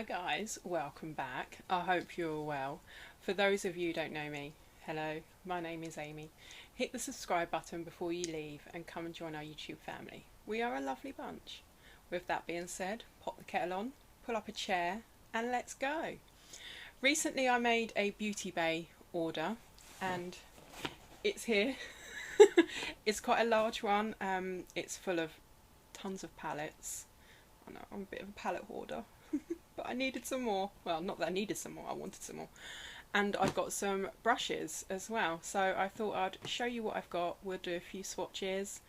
guys, welcome back. I hope you're well. For those of you who don't know me, hello, my name is Amy. Hit the subscribe button before you leave and come and join our YouTube family. We are a lovely bunch. With that being said, pop the kettle on, pull up a chair and let's go. Recently I made a Beauty Bay order and it's here. It's quite a large one. It's full of tons of palettes. I know, I'm a bit of a palette hoarder. But I needed some more. Well, not that I needed some more, I wanted some more. And I've got some brushes as well. So I thought I'd show you what I've got. We'll do a few swatches.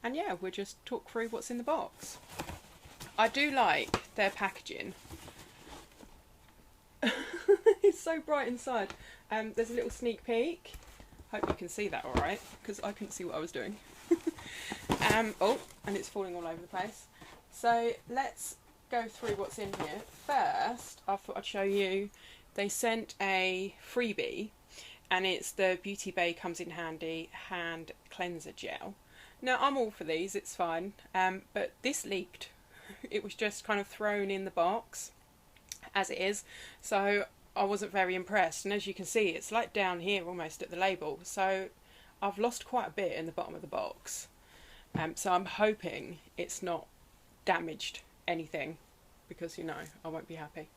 And yeah, we'll just talk through what's in the box. I do like their packaging. It's so bright inside. There's a little sneak peek. Hope you can see that alright, because I couldn't see what I was doing. Oh, and it's falling all over the place. So let's go through what's in here. First, I thought I'd show you, they sent a freebie and it's the Beauty Bay Comes in Handy Hand Cleanser Gel. Now I'm all for these, it's fine, but this leaked. It was just kind of thrown in the box as it is, so I wasn't very impressed, and as you can see it's like down here almost at the label, so I've lost quite a bit in the bottom of the box. So I'm hoping it's not damaged anything, because you know I won't be happy.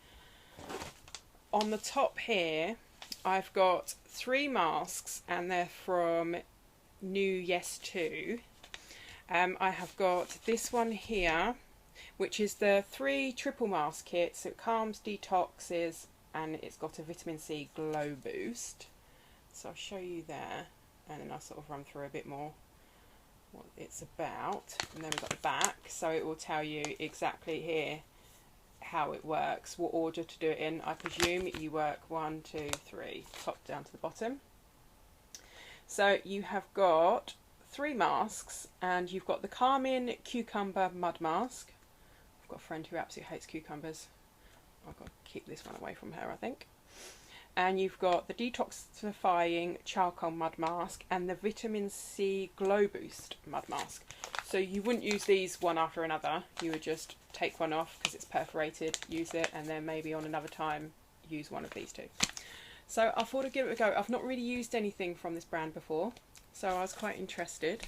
On the top here I've got 3 masks and they're from New Yes To. I have got this one here which is the 3 triple mask kit, so it calms, detoxes, and it's got a vitamin C glow boost. So I'll show you there and then I'll sort of run through a bit more what it's about, and then we've got the back, so it will tell you exactly here how it works, what order to do it in. I presume you work 1, 2, 3, top down to the bottom. So you have got 3 masks and you've got the Calming Cucumber Mud Mask. I've got a friend who absolutely hates cucumbers. I've got to keep this one away from her, I think. And you've got the Detoxifying Charcoal Mud Mask and the Vitamin C Glow Boost Mud Mask. So you wouldn't use these one after another, you would just take one off because it's perforated, use it, and then maybe on another time use one of these 2. So I thought I'd give it a go. I've not really used anything from this brand before, so I was quite interested.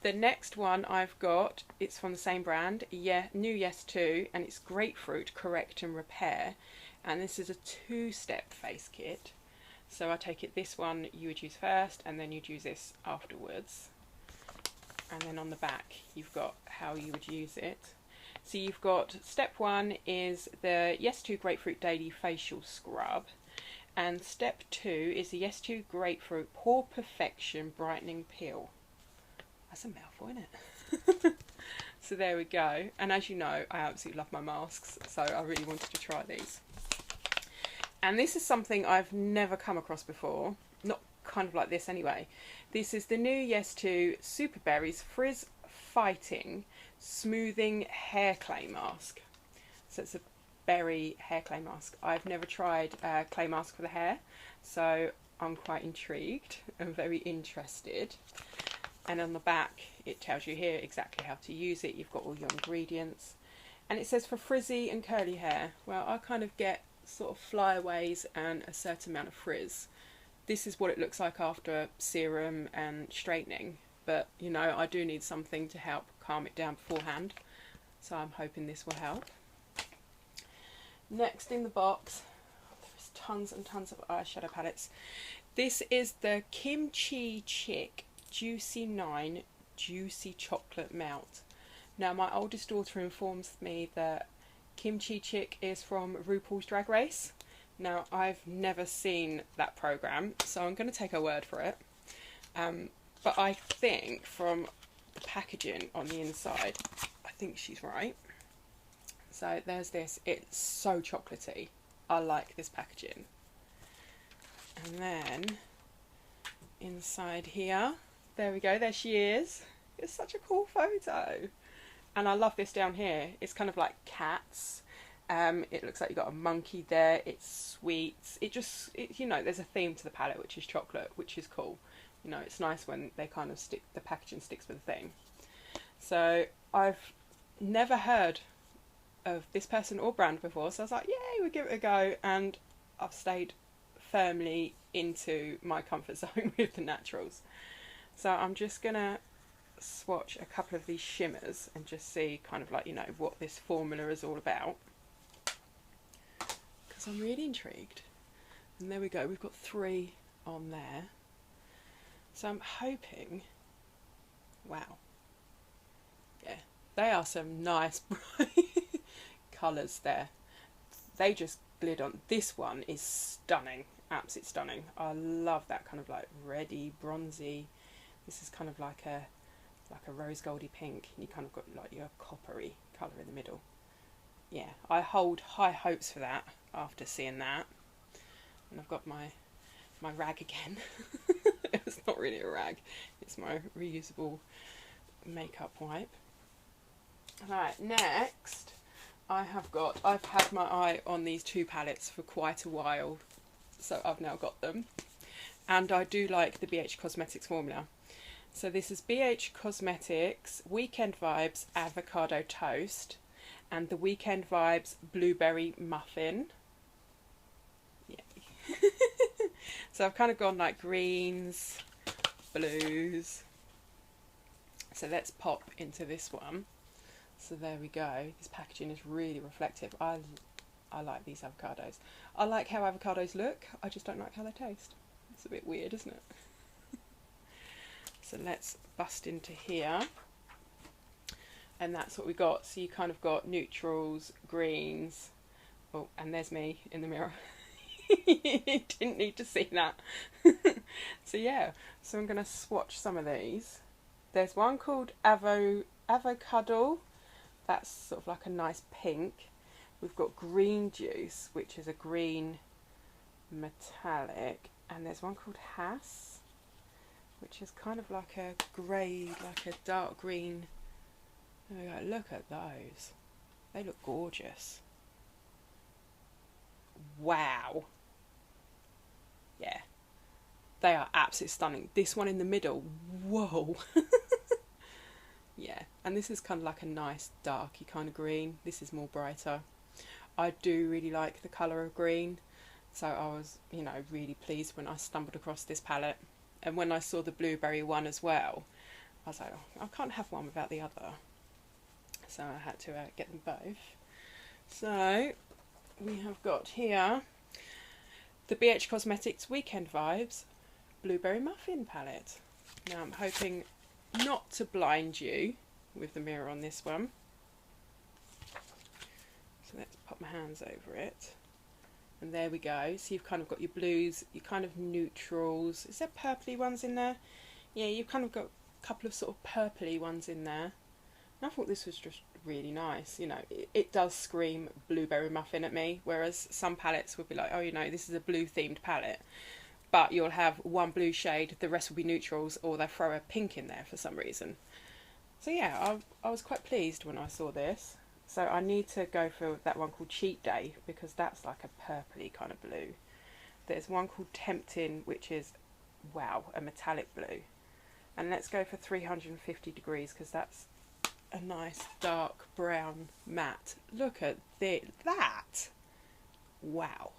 The next one I've got, it's from the same brand, New Yes To, and it's Grapefruit Correct and Repair. And this is a 2-step face kit. So I take it this one you would use first and then you'd use this afterwards. And then on the back you've got how you would use it. So you've got step 1 is the Yes To Grapefruit Daily Facial Scrub. And step 2 is the Yes To Grapefruit Pore Perfection Brightening Peel. That's a mouthful, isn't it? So there we go. And as you know, I absolutely love my masks, so I really wanted to try these. And this is something I've never come across before, not kind of like this anyway. This is the new Yes To Super Berries Frizz Fighting Smoothing Hairclay Mask. So it's a berry hair clay mask. I've never tried a clay mask for the hair, so I'm quite intrigued and very interested. And on the back it tells you here exactly how to use it. You've got all your ingredients, and it says for frizzy and curly hair. Well, I kind of get sort of flyaways and a certain amount of frizz. This is what it looks like after serum and straightening, but you know, I do need something to help calm it down beforehand, so I'm hoping this will help. Next in the box there's tons and tons of eyeshadow palettes. This is the Kimchi Chick Juicy 9 Juicy Chocolate Melt. Now my oldest daughter informs me that Kimchi Chick is from RuPaul's Drag Race. Now I've never seen that programme, so I'm going to take her word for it. But I think from the packaging on the inside, I think she's right. So there's this, it's so chocolatey. I like this packaging. And then inside here, there we go, there she is. It's such a cool photo. And I love this down here. It's kind of like cats. It looks like you've got a monkey there. It's sweets. You know, there's a theme to the palette, which is chocolate, which is cool. You know, it's nice when they kind of the packaging sticks with the thing. So I've never heard of this person or brand before, so I was like, yay, we'll give it a go, and I've stayed firmly into my comfort zone with the naturals. So I'm just gonna swatch a couple of these shimmers and just see kind of like, you know, what this formula is all about, because I'm really intrigued. And there we go, we've got 3 on there. So I'm hoping, wow, yeah, they are some nice bright colours there. They just glid on. This one is stunning, absolutely stunning. I love that kind of like reddy, bronzy. This is kind of like a rose goldy pink, and you kind of got like your coppery colour in the middle. Yeah, I hold high hopes for that after seeing that. And I've got my rag again. It's not really a rag, it's my reusable makeup wipe. Right, next I've had my eye on these 2 palettes for quite a while, so I've now got them. And I do like the BH Cosmetics formula. So this is BH Cosmetics Weekend Vibes Avocado Toast and the Weekend Vibes Blueberry Muffin. Yeah. So I've kind of gone like greens, blues. So let's pop into this one. So there we go. This packaging is really reflective. I like these avocados. I like how avocados look. I just don't like how they taste. It's a bit weird, isn't it? So let's bust into here. And that's what we got. So you kind of got neutrals, greens. Oh, and there's me in the mirror. Didn't need to see that. So yeah, so I'm going to swatch some of these. There's one called Avocado. That's sort of like a nice pink. We've got green juice, which is a green metallic. And there's one called Hass, which is kind of like a grey, like a dark green. There we go. Look at those. They look gorgeous. Wow. Yeah. They are absolutely stunning. This one in the middle, whoa. Yeah, and this is kind of like a nice darky kind of green. This is more brighter. I do really like the colour of green, so I was, you know, really pleased when I stumbled across this palette. And when I saw the blueberry one as well, I was like, oh, I can't have one without the other. So I had to get them both. So we have got here the BH Cosmetics Weekend Vibes Blueberry Muffin palette. Now I'm hoping not to blind you with the mirror on this one. So let's pop my hands over it. And there we go. So you've kind of got your blues, your kind of neutrals. Is there purpley ones in there? Yeah, you've kind of got a couple of sort of purpley ones in there. And I thought this was just really nice. You know, it does scream blueberry muffin at me, whereas some palettes would be like, oh, you know, this is a blue themed palette. But you'll have one blue shade, the rest will be neutrals, or they throw a pink in there for some reason. So yeah, I was quite pleased when I saw this. So I need to go for that one called Cheat Day, because that's like a purpley kind of blue. There's one called Tempting, which is, wow, a metallic blue. And let's go for 350 degrees, because that's a nice dark brown matte. Look at that. Wow.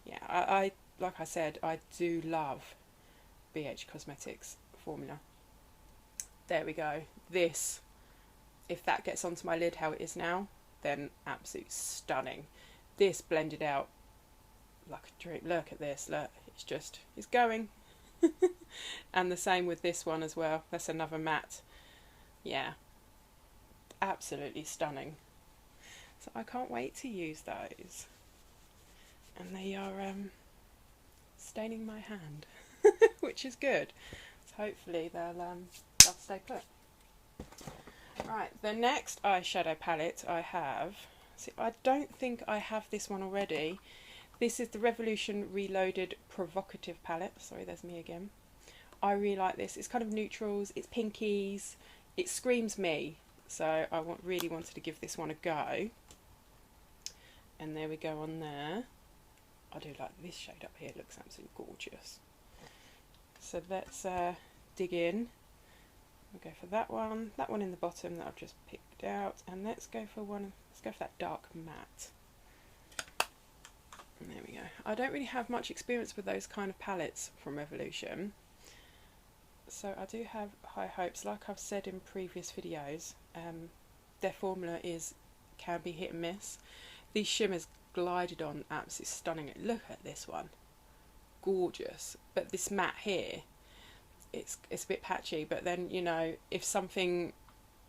Yeah, I like I said, I do love BH Cosmetics formula. There we go. This, if that gets onto my lid how it is now, then absolutely stunning. This blended out like a dream. Look at this, look, it's going. And the same with this one as well. That's another matte. Yeah, absolutely stunning. So I can't wait to use those. And they are staining my hand, which is good. So hopefully they'll stay put. Right, the next eyeshadow palette I have, see, I don't think I have this one already. This is the Revolution Reloaded Provocative palette. Sorry, there's me again. I really like this. It's kind of neutrals, it's pinkies, it screams me. So I really wanted to give this one a go. And there we go on there. I do like this shade up here, it looks absolutely gorgeous. So let's dig in. We'll go for that one in the bottom that I've just picked out, and let's go for that dark matte. And there we go. I don't really have much experience with those kind of palettes from Revolution, so I do have high hopes. Like I've said in previous videos, their formula can be hit and miss. These shimmers glided on absolutely stunning. Look at this one, gorgeous. But this matte here, it's a bit patchy. But then, you know, if something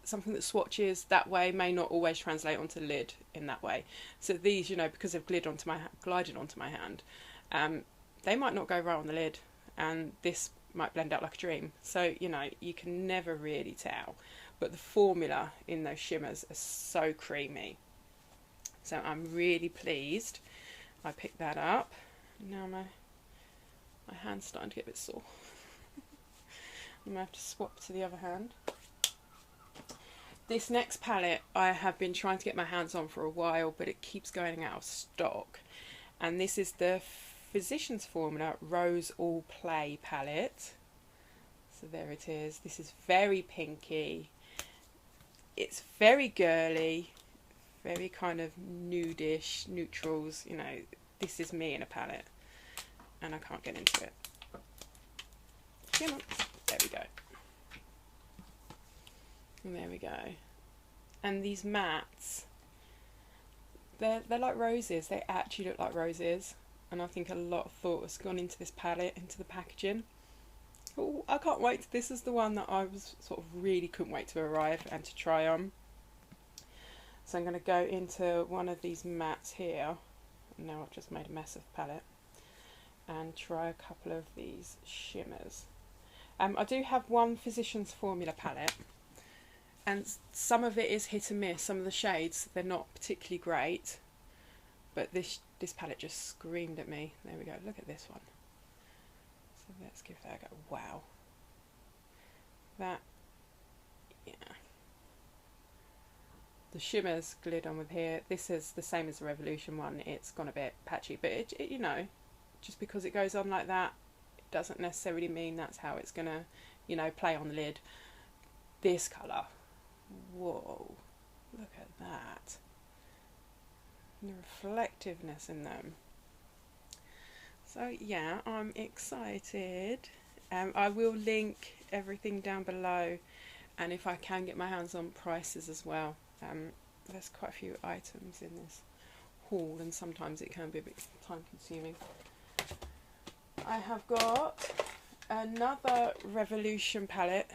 that swatches that way may not always translate onto the lid in that way. So these, you know, because they've glided onto my hand, they might not go right on the lid, and this might blend out like a dream. So, you know, you can never really tell. But the formula in those shimmers are so creamy. So I'm really pleased I picked that up. Now my hand's starting to get a bit sore. I'm going to have to swap to the other hand. This next palette I have been trying to get my hands on for a while, but it keeps going out of stock. And this is the Physcians Formula Rose All Play palette. So there it is. This is very pinky. It's very girly, very kind of nudish, neutrals. You know, this is me in a palette, and I can't get into it. Come on. There we go. And there we go. And these mattes, they're like roses. They actually look like roses. And I think a lot of thought has gone into this palette, into the packaging. Oh, I can't wait. This is the one that I was sort of really couldn't wait to arrive and to try on. So I'm going to go into one of these mattes here. Now I've just made a mess of the palette. And try a couple of these shimmers. I do have one Physicians Formula palette, and some of it is hit and miss. Some of the shades, they're not particularly great, but this palette just screamed at me. There we go, look at this one. So let's give that a go. Wow. That, yeah. The shimmers glid on with here. This is the same as the Revolution one. It's gone a bit patchy, but it you know, just because it goes on like that, doesn't necessarily mean that's how it's gonna, you know, play on the lid. This colour, whoa, look at that, the reflectiveness in them. So yeah, I'm excited. I will link everything down below, and if I can get my hands on prices as well. There's quite a few items in this haul, and sometimes it can be a bit time consuming. I have got another Revolution palette.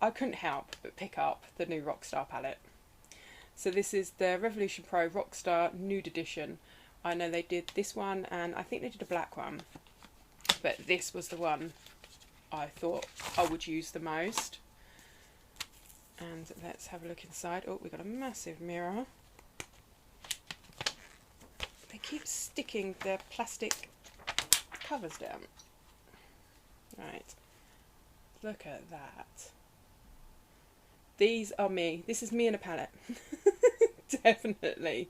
I couldn't help but pick up the new Rockstar palette. So this is the Revolution Pro Rockstar Nude Edition. I know they did this one, and I think they did a black one, but this was the one I thought I would use the most. And let's have a look inside. Oh, we've got a massive mirror. They keep sticking the plastic covers down. Right, look at that. These are me. This is me in a palette. Definitely.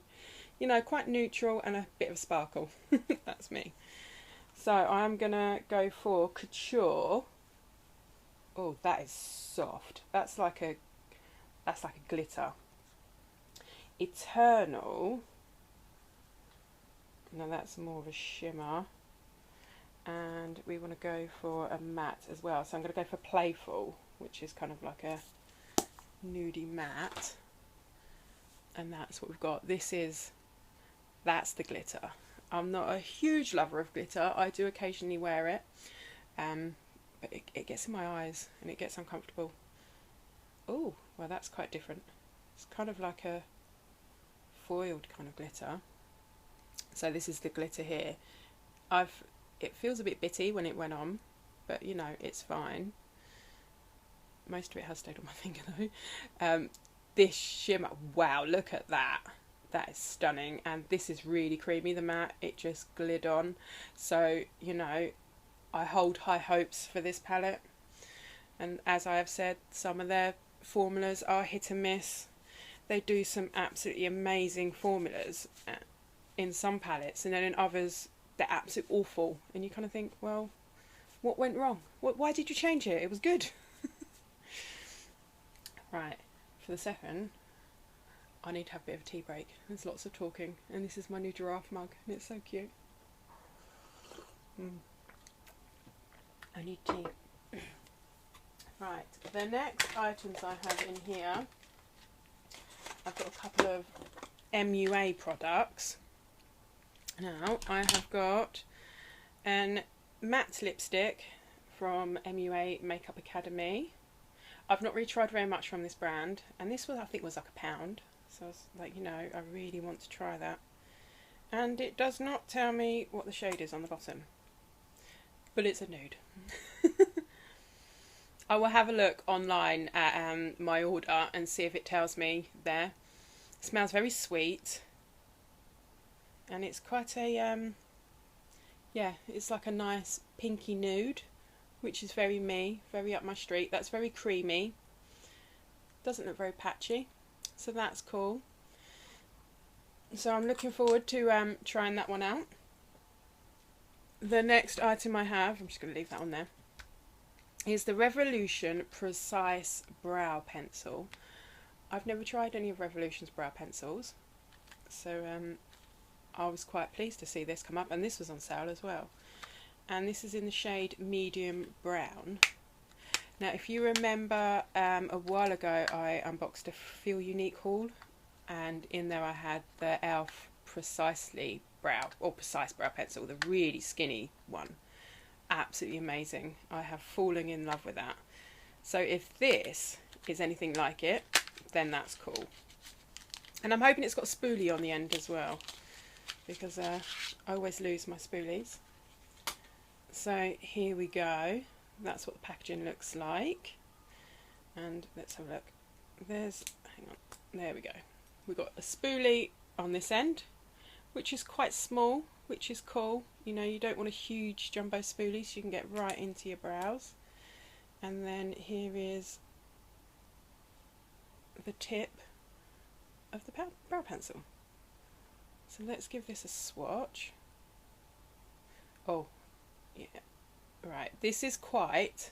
You know, quite neutral and a bit of sparkle. That's me. So I'm gonna go for Couture. Oh, that is soft. That's like a glitter. Eternal. Now that's more of a shimmer. And we want to go for a matte as well. So I'm going to go for Playful, which is kind of like a nudie matte. And that's what we've got. That's the glitter. I'm not a huge lover of glitter. I do occasionally wear it. But it gets in my eyes and it gets uncomfortable. Oh, well that's quite different. It's kind of like a foiled kind of glitter. So this is the glitter here. It feels a bit bitty when it went on, but you know, it's fine. Most of it has stayed on my finger though. This shimmer, wow, look at that. That is stunning. And this is really creamy, the matte. It just glid on. So, you know, I hold high hopes for this palette. And as I have said, some of their formulas are hit and miss. They do some absolutely amazing formulas in some palettes, and then in others they're absolutely awful, and you kind of think, well, what went wrong? Why did you change it? It was good. Right, for the second, I need to have a bit of a tea break. There's lots of talking, and this is my new giraffe mug, and it's so cute. I need tea. Right, the next items I have in here, I've got a couple of MUA products. Now, I have got an matte lipstick from MUA Makeup Academy. I've not really tried very much from this brand, and this was, I think, was like £1. So I was like, you know, I really want to try that. And it does not tell me what the shade is on the bottom, but it's a nude. I will have a look online at my order and see if it tells me there. It smells very sweet, and it's quite a yeah, it's like a nice pinky nude, which is very me, very up my street. That's very creamy, doesn't look very patchy, so that's cool. So I'm looking forward to trying that one out. The next item I have, I'm just going to leave that on there, is the Revolution Precise Brow Pencil. I've never tried any of Revolution's brow pencils, so I was quite pleased to see this come up, and this was on sale as well. And this is in the shade Medium Brown. Now, if you remember, a while ago I unboxed a Feel Unique haul, and in there I had the e.l.f. Precise Brow Pencil, the really skinny one. Absolutely amazing. I have fallen in love with that. So if this is anything like it, then that's cool. And I'm hoping it's got a spoolie on the end as well, because I always lose my spoolies. So here we go. That's what the packaging looks like. And let's have a look. There's, hang on, there we go. We've got a spoolie on this end, which is quite small, which is cool. You know, you don't want a huge jumbo spoolie, so you can get right into your brows. And then here is the tip of the brow pencil. So let's give this a swatch. Oh, yeah. Right, this is quite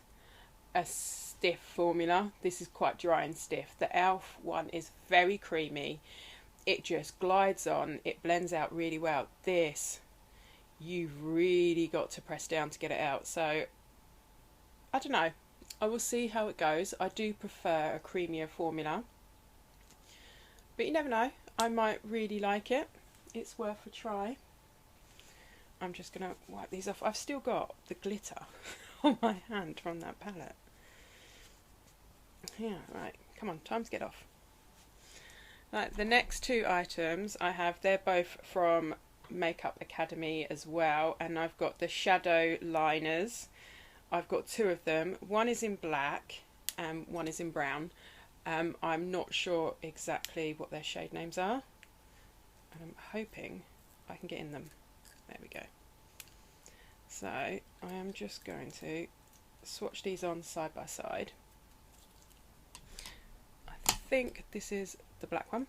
a stiff formula. This is quite dry and stiff. The e.l.f. one is very creamy. It just glides on. It blends out really well. This, you've really got to press down to get it out. So, I don't know. I will see how it goes. I do prefer a creamier formula, but you never know. I might really like it. It's worth a try. I'm just going to wipe these off. I've still got the glitter on my hand from that palette. Yeah, right. Come on, time to get off. Right, the next two items I have, they're both from Makeup Academy as well, and I've got the shadow liners. I've got two of them. One is in black and one is in brown. I'm not sure exactly what their shade names are. I'm hoping I can get in them. There we go. So I am just going to swatch these on side by side. I think this is the black one.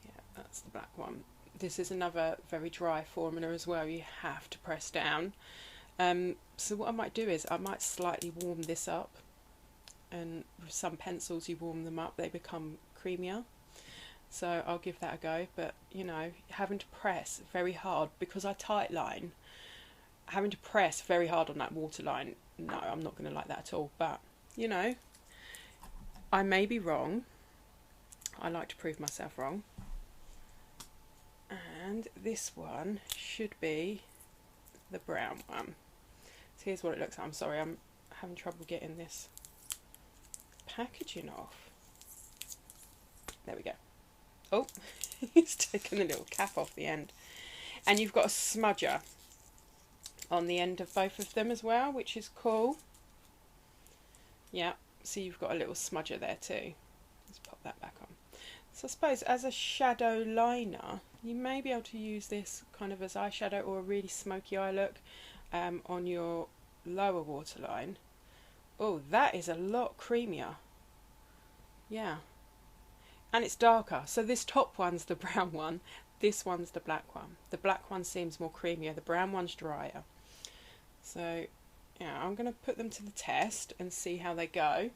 Yeah, that's the black one. This is another very dry formula as well. You have to press down. So what I might do is I might slightly warm this up. And with some pencils, you warm them up, they become creamier. So I'll give that a go. But, you know, having to press very hard, because I tight line, having to press very hard on that waterline, no, I'm not going to like that at all. But, you know, I may be wrong. I like to prove myself wrong. And this one should be the brown one. So here's what it looks like. I'm sorry, I'm having trouble getting this packaging off. There we go. Oh, he's taken the little cap off the end. And you've got a smudger on the end of both of them as well, which is cool. Yeah, so you've got a little smudger there too. Let's pop that back on. So I suppose as a shadow liner, you may be able to use this kind of as eyeshadow or a really smoky eye look on your lower waterline. Oh, that is a lot creamier. Yeah. And it's darker. So this top one's the brown one. This one's the black one. The black one seems more creamier, the brown one's drier. So yeah, I'm going to put them to the test and see how they go,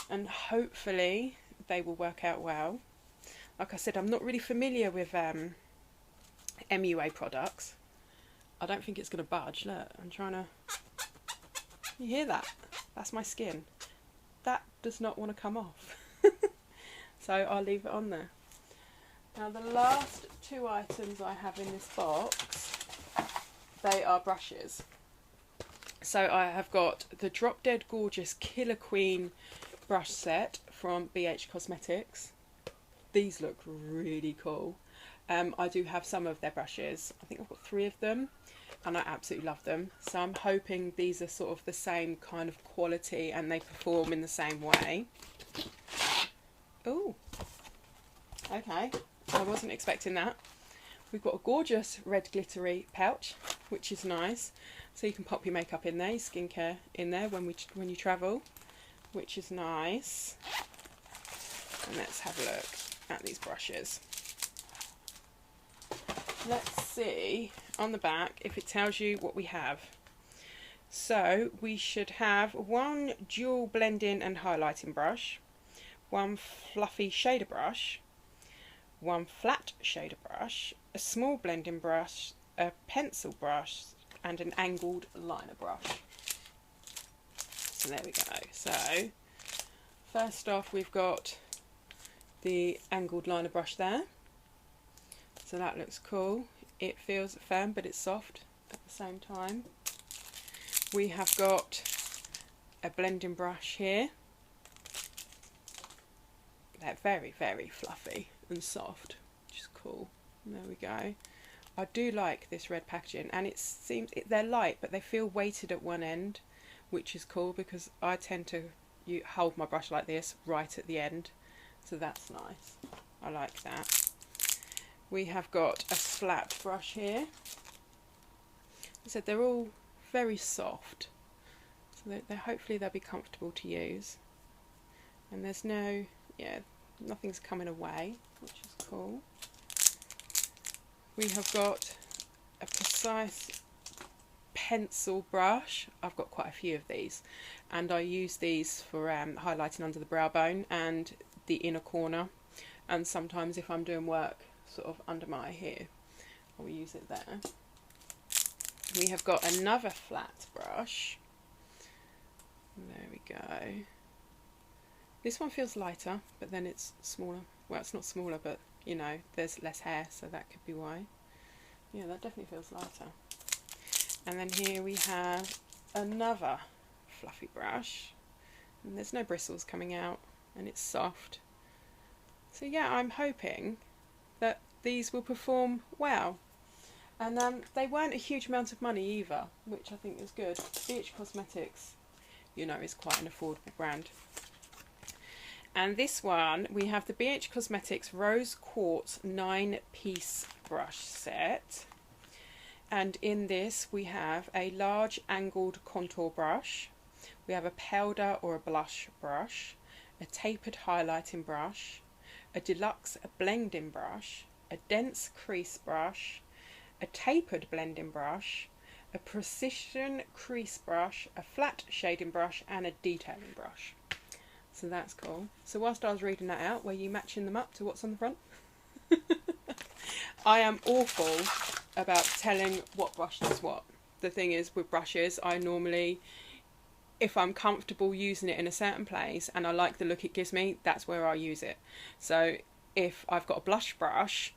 and hopefully they will work out well. Like I said, I'm not really familiar with MUA products. I don't think it's going to budge. Look, I'm trying to... You hear that? That's my skin. That does not want to come off. So I'll leave it on there. Now the last two items I have in this box, they are brushes. So I have got the Drop Dead Gorgeous Killer Queen brush set from BH Cosmetics. These look really cool. I do have some of their brushes. I think I've got 3 of them and I absolutely love them. So I'm hoping these are sort of the same kind of quality and they perform in the same way. Oh, okay. I wasn't expecting that. We've got a gorgeous red glittery pouch, which is nice. So you can pop your makeup in there, your skincare in there when you travel, which is nice. And let's have a look at these brushes. Let's see on the back if it tells you what we have. So we should have one dual blending and highlighting brush, one fluffy shader brush, one flat shader brush, a small blending brush, a pencil brush, and an angled liner brush. So there we go. So first off, we've got the angled liner brush there. So that looks cool. It feels firm, but it's soft at the same time. We have got a blending brush here. They're very, very fluffy and soft, which is cool. There we go. I do like this red packaging, and it seems they're light, but they feel weighted at one end, which is cool because I tend to hold my brush like this right at the end, so that's nice. I like that. We have got a flat brush here. I said they're all very soft, so hopefully they'll be comfortable to use. And there's no, nothing's coming away, which is cool. We have got a precise pencil brush. I've got quite a few of these, and I use these for highlighting under the brow bone and the inner corner, and sometimes if I'm doing work sort of under my eye here, I will use it there. We have got another flat brush. There we go. This one feels lighter, but then it's smaller. Well, it's not smaller, but you know, there's less hair, so that could be why. Yeah, that definitely feels lighter. And then here we have another fluffy brush, and there's no bristles coming out, and it's soft. So yeah, I'm hoping that these will perform well. And they weren't a huge amount of money either, which I think is good. BH Cosmetics, you know, is quite an affordable brand. And this one, we have the BH Cosmetics Rose Quartz 9-piece brush set. And in this, we have a large angled contour brush. We have a powder or a blush brush, a tapered highlighting brush, a deluxe blending brush, a dense crease brush, a tapered blending brush, a precision crease brush, a flat shading brush, and a detailing brush. So that's cool. So whilst I was reading that out, were you matching them up to what's on the front? I am awful about telling what brush is what. The thing is, with brushes, I normally, if I'm comfortable using it in a certain place and I like the look it gives me, that's where I use it. So if I've got a blush brush,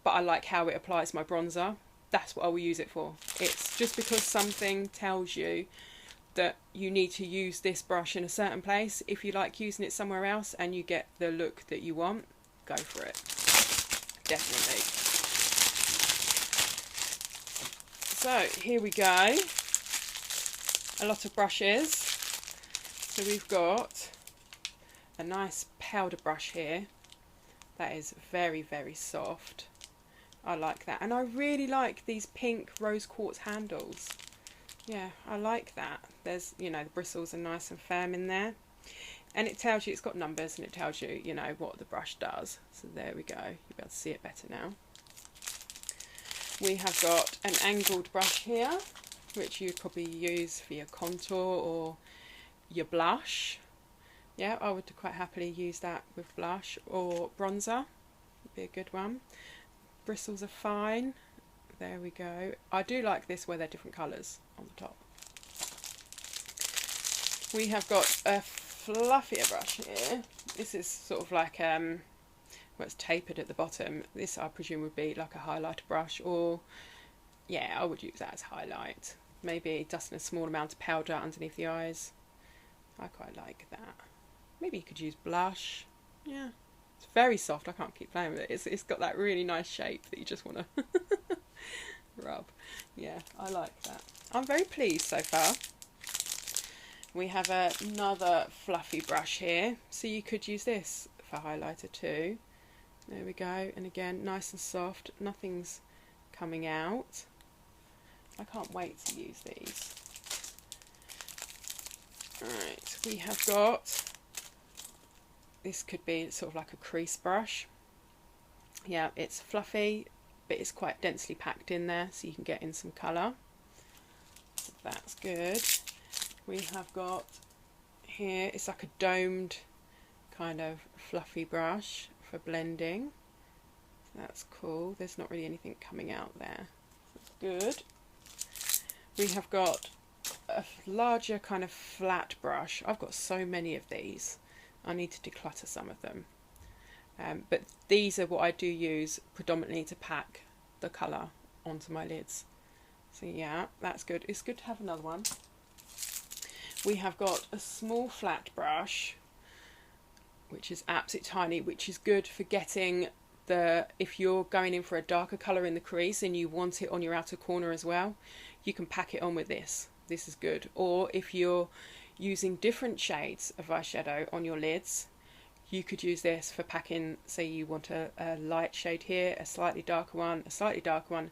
but I like how it applies my bronzer, that's what I will use it for. It's just because something tells you that you need to use this brush in a certain place. If you like using it somewhere else and you get the look that you want, go for it. Definitely. So here we go. A lot of brushes. So we've got a nice powder brush here. That is very, very soft. I like that. And I really like these pink rose quartz handles. Yeah, I like that. There's, you know, the bristles are nice and firm in there. And it tells you, it's got numbers and it tells you, you know, what the brush does. So there we go. You'll be able to see it better now. We have got an angled brush here, which you'd probably use for your contour or your blush. Yeah, I would quite happily use that with blush or bronzer. Would be a good one. Bristles are fine. There we go. I do like this where they're different colours on the top. We have got a fluffier brush here. This is sort of like well, it's tapered at the bottom. This I presume would be like a highlighter brush, or yeah, I would use that as highlight. Maybe dusting a small amount of powder underneath the eyes. I quite like that. Maybe you could use blush. Yeah, it's very soft. I can't keep playing with it. It's got that really nice shape that you just want to rub. Yeah, I like that. I'm very pleased so far. We have another fluffy brush here, so you could use this for highlighter too. There we go, and again, nice and soft. Nothing's coming out. I can't wait to use these. Alright, we have got, this could be sort of like a crease brush. Yeah, it's fluffy, but it's quite densely packed in there, so you can get in some colour. So that's good. We have got here, it's like a domed kind of fluffy brush for blending. So that's cool. There's not really anything coming out there. That's good. We have got a larger kind of flat brush. I've got so many of these. I need to declutter some of them. But these are what I do use predominantly to pack the colour onto my lids. So yeah, that's good. It's good to have another one. We have got a small flat brush, which is absolutely tiny, which is good for getting if you're going in for a darker colour in the crease and you want it on your outer corner as well, you can pack it on with this. This is good. Or if you're using different shades of eyeshadow on your lids, you could use this for packing, say you want a light shade here, a slightly darker one, a slightly darker one.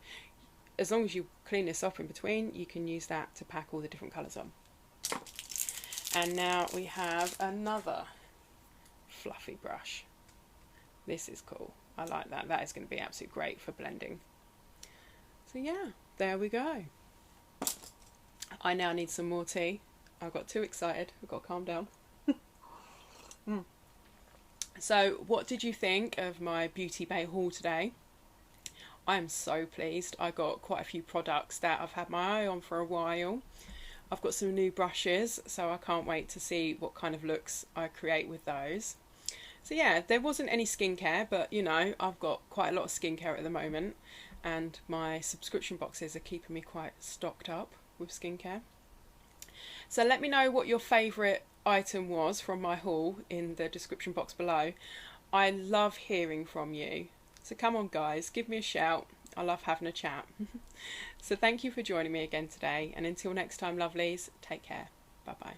As long as you clean this off in between, you can use that to pack all the different colours on. And now we have another fluffy brush. This is cool. I like that. That is going to be absolutely great for blending. So yeah, there we go. I now need some more tea. I got too excited. I've got to calm down. So what did you think of my Beauty Bay haul today? I am so pleased. I got quite a few products that I've had my eye on for a while. I've got some new brushes, so I can't wait to see what kind of looks I create with those. So yeah, there wasn't any skincare, but you know, I've got quite a lot of skincare at the moment, and my subscription boxes are keeping me quite stocked up with skincare. So let me know what your favourite item was from my haul in the description box below. I love hearing from you. So come on guys, give me a shout. I love having a chat. So thank you for joining me again today, and until next time lovelies, take care. Bye bye.